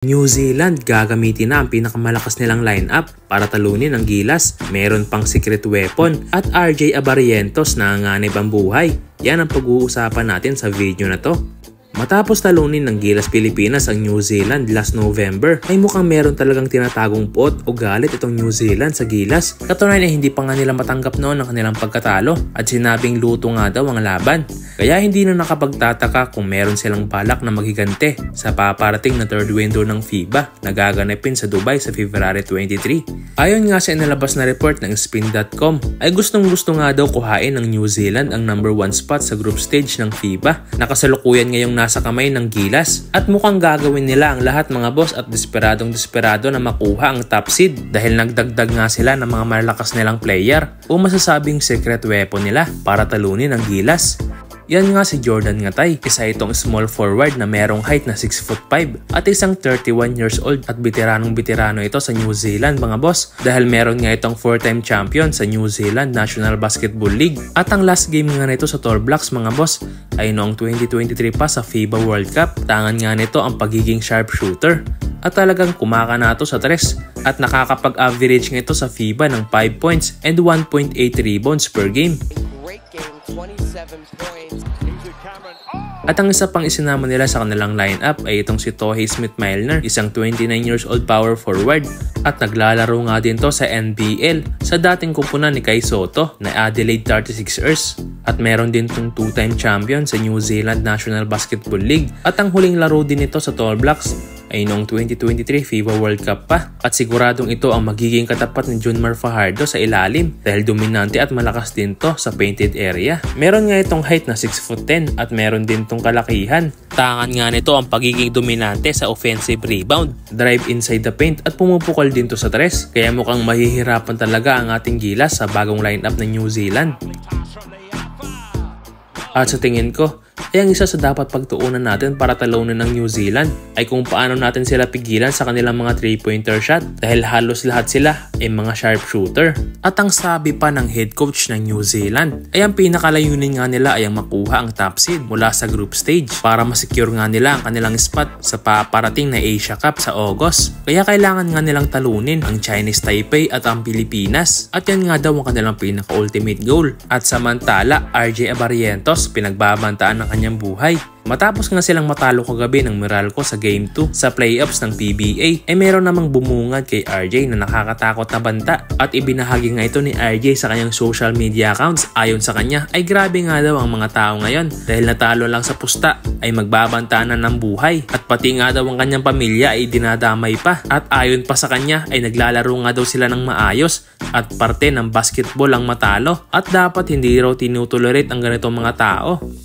New Zealand gagamitin na ang pinakamalakas nilang lineup para talunin ang Gilas. Meron pang secret weapon at RJ Abarientos na nanganganib ang buhay. Yan ang pag-uusapan natin sa video na to. Matapos talunin ng Gilas Pilipinas ang New Zealand last November, ay mukhang meron talagang tinatagong pot o galit itong New Zealand sa Gilas. Katunayan ay hindi pa nga nila matanggap noon ang kanilang pagkatalo at sinabing luto nga daw ang laban. Kaya hindi na nakapagtataka kung meron silang balak na magigante sa paparating na third window ng FIBA na gaganapin sa Dubai sa February 23. Ayon nga sa inalabas na report ng Spin.com, ay gustong-gusto nga daw kuhain ng New Zealand ang number 1 spot sa group stage ng FIBA na kasalukuyan ngayong nasa kamay ng Gilas, at mukhang gagawin nila ang lahat mga boss at desperado na makuha ang top seed dahil nagdagdag nga sila ng mga malalakas nilang player o masasabing secret weapon nila para talunin ang Gilas. Yan nga si Jordan Ngatay, isa itong small forward na merong height na 6'5" at isang 31 years old at veteranong-veterano ito sa New Zealand mga boss dahil meron nga itong 4-time champion sa New Zealand National Basketball League at ang last game nga nito sa Tall Blacks mga boss ay noong 2023 pa sa FIBA World Cup. Tangan nga nito ang pagiging sharpshooter at talagang kumakanato sa tres at nakakapag-average nga ito sa FIBA ng 5 points and 1.8 rebounds per game. Great game, 27 points. At ang isa pang isinama nila sa kanilang lineup ay itong si Tohei Smith-Milner, isang 29 years old power forward at naglalaro nga din to sa NBL sa dating kupunan ni Kai Sotto na Adelaide 36ers. At meron din tong 2-time champion sa New Zealand National Basketball League at ang huling laro din nito sa Tall Blacks ay noong 2023 FIBA World Cup pa at siguradong ito ang magiging katapat ni Junmar Fajardo sa ilalim dahil dominante at malakas din to sa painted area. Meron nga itong height na 6'10" at meron din tong kalakihan. Tangan nga nito ang pagiging dominante sa offensive rebound, drive inside the paint at pumupukol din to sa tres kaya mukhang mahihirapan talaga ang ating Gilas sa bagong lineup ng New Zealand. At sa tingin ko, ay ang isa sa dapat pagtuunan natin para talunin ng New Zealand ay kung paano natin sila pigilan sa kanilang mga 3-pointer shot dahil halos lahat sila ay mga sharpshooter. At ang sabi pa ng head coach ng New Zealand ay ang pinakalayunin nga nila ay ang makuha ang top seed mula sa group stage para masecure nga nila ang kanilang spot sa paparating na Asia Cup sa August. Kaya kailangan nga nilang talunin ang Chinese Taipei at ang Pilipinas at yan nga daw ang kanilang pinaka-ultimate goal. At samantala, RJ Abarientos pinagbabantaan ng kanyang buhay. Matapos nga silang matalo kagabi ng Meralco sa Game 2 sa playoffs ng PBA ay meron namang bumungad kay RJ na nakakatakot na banta at ibinahagi nga ito ni RJ sa kanyang social media accounts. Ayon sa kanya ay grabe nga daw ang mga tao ngayon dahil natalo lang sa pusta ay magbabanta na ng buhay at pati nga daw ang kanyang pamilya ay dinadamay pa at ayon pa sa kanya ay naglalaro nga daw sila ng maayos at parte ng basketball ang matalo at dapat hindi raw tinutolerate ang ganitong mga tao.